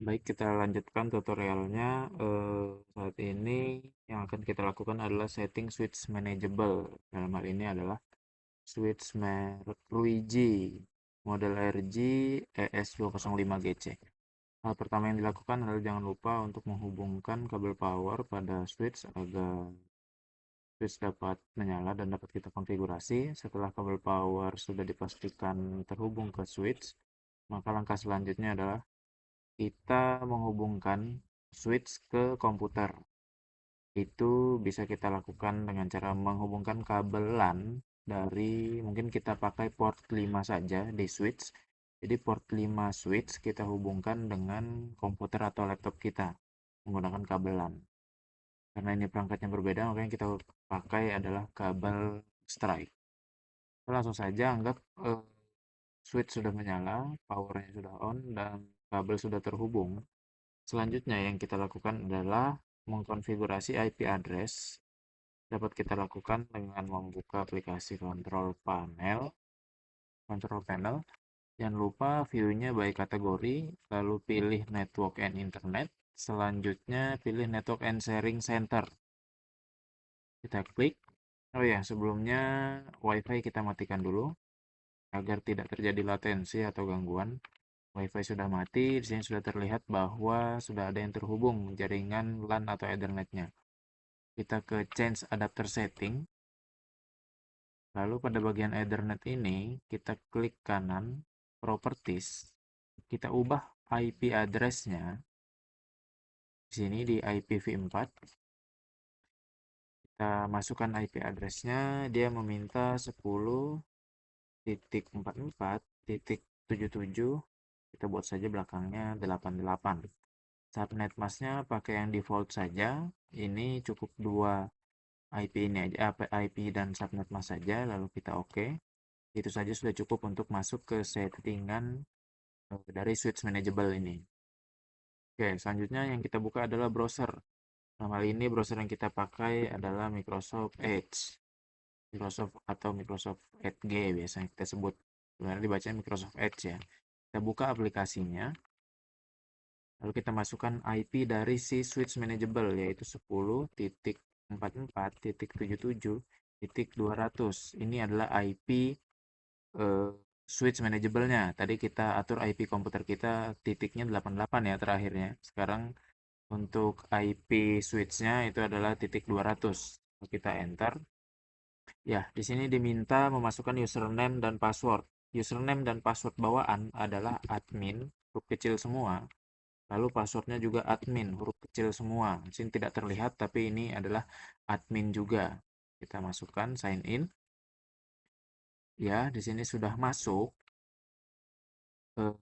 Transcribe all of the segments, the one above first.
Baik, kita lanjutkan tutorialnya. Saat ini yang akan kita lakukan adalah setting switch manageable. Dalam hal ini adalah switch merek Luigi, model RG ES205GC. Hal pertama yang dilakukan adalah jangan lupa untuk menghubungkan kabel power pada switch agar switch dapat menyala dan dapat kita konfigurasi. Setelah kabel power sudah dipastikan terhubung ke switch, maka langkah selanjutnya adalah kita menghubungkan switch ke komputer. Itu bisa kita lakukan dengan cara menghubungkan kabel LAN dari mungkin kita pakai port 5 saja di switch. Jadi port 5 switch kita hubungkan dengan komputer atau laptop kita menggunakan kabel LAN. Karena ini perangkatnya berbeda, makanya kita pakai adalah kabel strike. Langsung saja anggap switch sudah menyala, powernya sudah on, dan kabel sudah terhubung. Selanjutnya yang kita lakukan adalah mengkonfigurasi IP address. Dapat kita lakukan dengan membuka aplikasi control panel. Jangan lupa view-nya by kategori, lalu pilih network and internet. Selanjutnya pilih network and sharing center. Kita klik. Oh ya, sebelumnya WiFi kita matikan dulu agar tidak terjadi latensi atau gangguan. WiFi sudah mati, di sini sudah terlihat bahwa sudah ada yang terhubung jaringan LAN atau Ethernet-nya. Kita ke change adapter setting, lalu pada bagian Ethernet ini kita klik kanan, properties, kita ubah IP address-nya, di sini di IPv4, kita masukkan IP address-nya, dia meminta 10.44.77, kita buat saja belakangnya 88. Subnet masknya pakai yang default saja, ini cukup 2 IP ini aja, IP dan subnet mask saja, lalu kita oke. Itu saja sudah cukup untuk masuk ke settingan dari switch manageable ini. Oke, selanjutnya yang kita buka adalah browser. Dalam hal ini browser yang kita pakai adalah Microsoft Edge. Microsoft Edge biasanya kita sebut. Sebenarnya dibacanya Microsoft Edge ya. Kita buka aplikasinya. Lalu kita masukkan IP dari si switch manageable yaitu 10.44.77.200. Ini adalah IP switch manageable-nya. Tadi kita atur IP komputer kita titiknya 88 ya terakhirnya. Sekarang untuk IP switch-nya itu adalah titik 200. Kita enter. Ya, di sini diminta memasukkan username dan password. Username dan password bawaan adalah admin, huruf kecil semua. Lalu passwordnya juga admin, huruf kecil semua. Di sini tidak terlihat, tapi ini adalah admin juga. Kita masukkan sign in. Ya, di sini sudah masuk.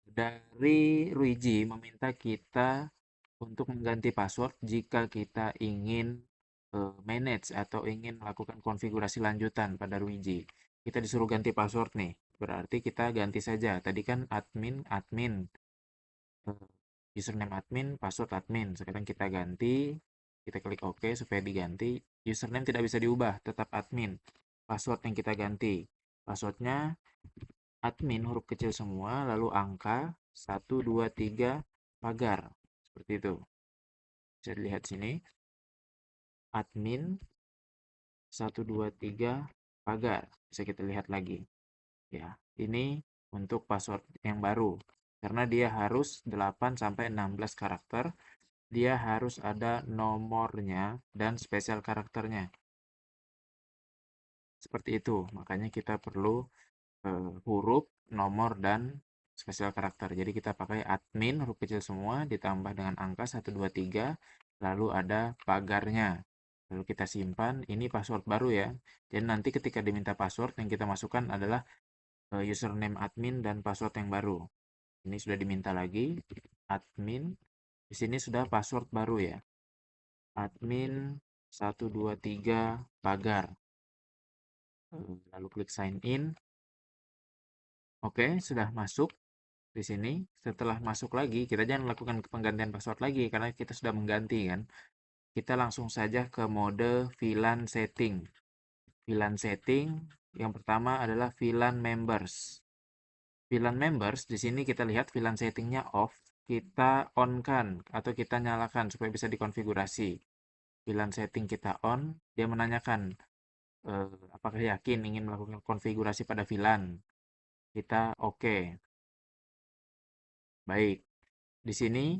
Dari Luigi meminta kita untuk mengganti password jika kita ingin manage atau ingin melakukan konfigurasi lanjutan pada Luigi. Kita disuruh ganti password nih, berarti kita ganti saja. Tadi kan admin, username admin, password admin. Sekarang kita ganti, kita klik OK supaya diganti. Username tidak bisa diubah, tetap admin. Password yang kita ganti, passwordnya admin huruf kecil semua, lalu angka 123 pagar. Seperti itu. Bisa dilihat sini. Admin 123 pagar. Bisa kita lihat lagi. Ya, ini untuk password yang baru. Karena dia harus 8 sampai 16 karakter. Dia harus ada nomornya dan spesial karakternya. Seperti itu. Makanya kita perlu huruf, nomor, dan spesial karakter. Jadi kita pakai admin huruf kecil semua ditambah dengan angka 123, lalu ada pagarnya. Lalu kita simpan, ini password baru ya. Jadi nanti ketika diminta password yang kita masukkan adalah username admin dan password yang baru. Ini sudah diminta lagi, admin. Di sini sudah password baru ya. Admin 123 pagar. Lalu klik sign in. Oke, sudah masuk di sini. Setelah masuk lagi, kita jangan lakukan penggantian password lagi karena kita sudah mengganti kan. Kita langsung saja ke mode VLAN setting. VLAN setting yang pertama adalah VLAN members. VLAN members di sini kita lihat VLAN settingnya off. kita on-kan atau kita nyalakan supaya bisa dikonfigurasi. VLAN setting kita on, dia menanyakan apakah yakin ingin melakukan konfigurasi pada VLAN. Kita oke. Baik. Di sini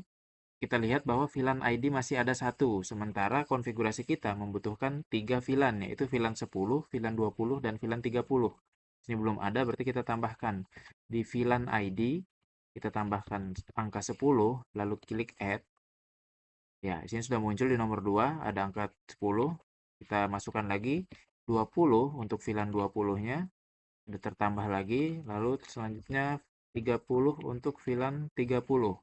kita lihat bahwa VLAN ID masih ada satu, sementara konfigurasi kita membutuhkan 3 VLAN, yaitu VLAN 10, VLAN 20, dan VLAN 30. Ini belum ada, berarti kita tambahkan. Di VLAN ID, kita tambahkan angka 10, lalu klik Add. Ya, di sini sudah muncul di nomor 2, ada angka 10. Kita masukkan lagi 20 untuk VLAN 20-nya. Sudah tertambah lagi, lalu selanjutnya 30 untuk VLAN 30.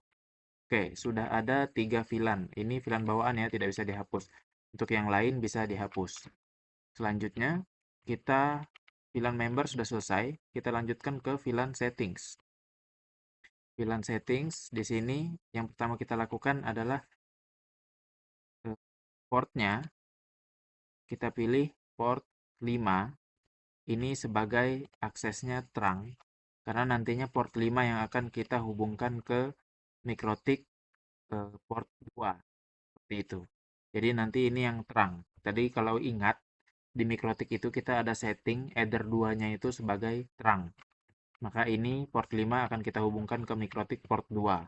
Oke, sudah ada 3 VLAN. Ini VLAN bawaan ya, tidak bisa dihapus. Untuk yang lain bisa dihapus. Selanjutnya, kita VLAN member sudah selesai. Kita lanjutkan ke VLAN settings. VLAN settings di sini yang pertama kita lakukan adalah portnya. Kita pilih port 5. Ini sebagai aksesnya terang. Karena nantinya port 5 yang akan kita hubungkan ke MikroTik port 2. Seperti itu. Jadi nanti ini yang terang. Tadi kalau ingat, di MikroTik itu kita ada setting Ether 2-nya itu sebagai terang. Maka ini port 5 akan kita hubungkan ke MikroTik port 2.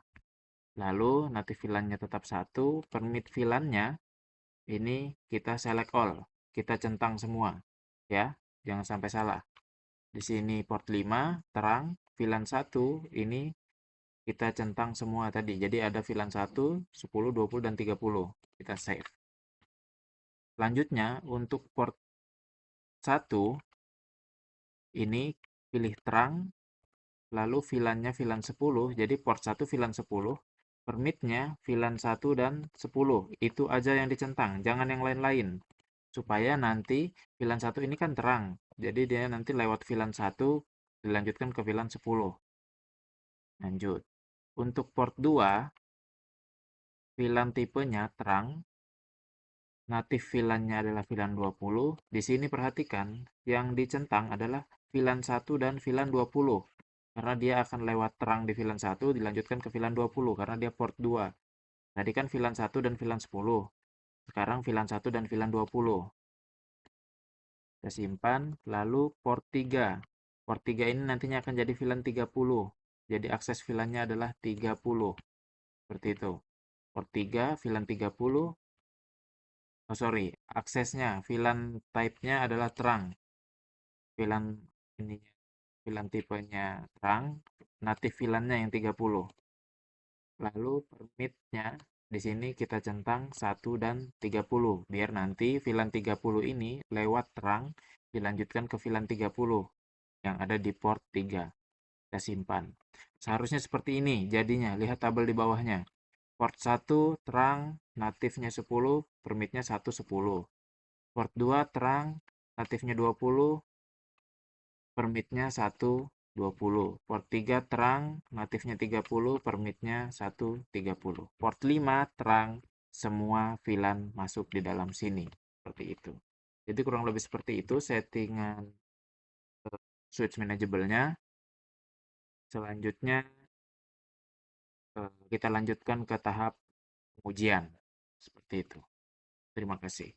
Lalu native VLAN-nya tetap 1, permit VLAN-nya ini kita select all. Kita centang semua. Ya, jangan sampai salah. Di sini port 5, terang, VLAN 1, ini kita centang semua tadi. Jadi ada VLAN 1, 10, 20, dan 30. Kita save. Selanjutnya, untuk port 1, ini pilih terang, lalu VLAN-nya VLAN 10, jadi port 1 VLAN 10, permitnya VLAN 1 dan 10. Itu aja yang dicentang, jangan yang lain-lain. Supaya nanti VLAN 1 ini kan terang, jadi dia nanti lewat VLAN 1, dilanjutkan ke VLAN 10. Lanjut. Untuk port 2, VLAN tipenya terang, native VLAN-nya adalah VLAN 20. Di sini perhatikan, yang dicentang adalah VLAN 1 dan VLAN 20. Karena dia akan lewat terang di VLAN 1, dilanjutkan ke VLAN 20, karena dia port 2. Tadi kan VLAN 1 dan VLAN 10. Sekarang VLAN 1 dan VLAN 20. Kita simpan, lalu port 3. Port 3 ini nantinya akan jadi VLAN 30. Jadi akses VLAN-nya adalah 30. Seperti itu. Port 3, VLAN 30. Oh sorry, aksesnya, VLAN type-nya adalah terang. VLAN ininya, VLAN tipenya terang, native VLAN-nya yang 30. Lalu permitnya di sini kita centang 1 dan 30, biar nanti VLAN 30 ini lewat terang dilanjutkan ke VLAN 30 yang ada di port 3. Kita simpan. Seharusnya seperti ini jadinya, lihat tabel di bawahnya. Port 1 terang, natifnya 10, permitnya 1, 10. Port 2 terang, natifnya 20, permitnya 1, 20. Port 3 terang, natifnya 30, permitnya 1, 30. Port 5 terang, semua VLAN masuk di dalam sini. Seperti itu. Jadi kurang lebih seperti itu settingan switch manageable-nya. Selanjutnya kita lanjutkan ke tahap pengujian. Seperti itu. Terima kasih.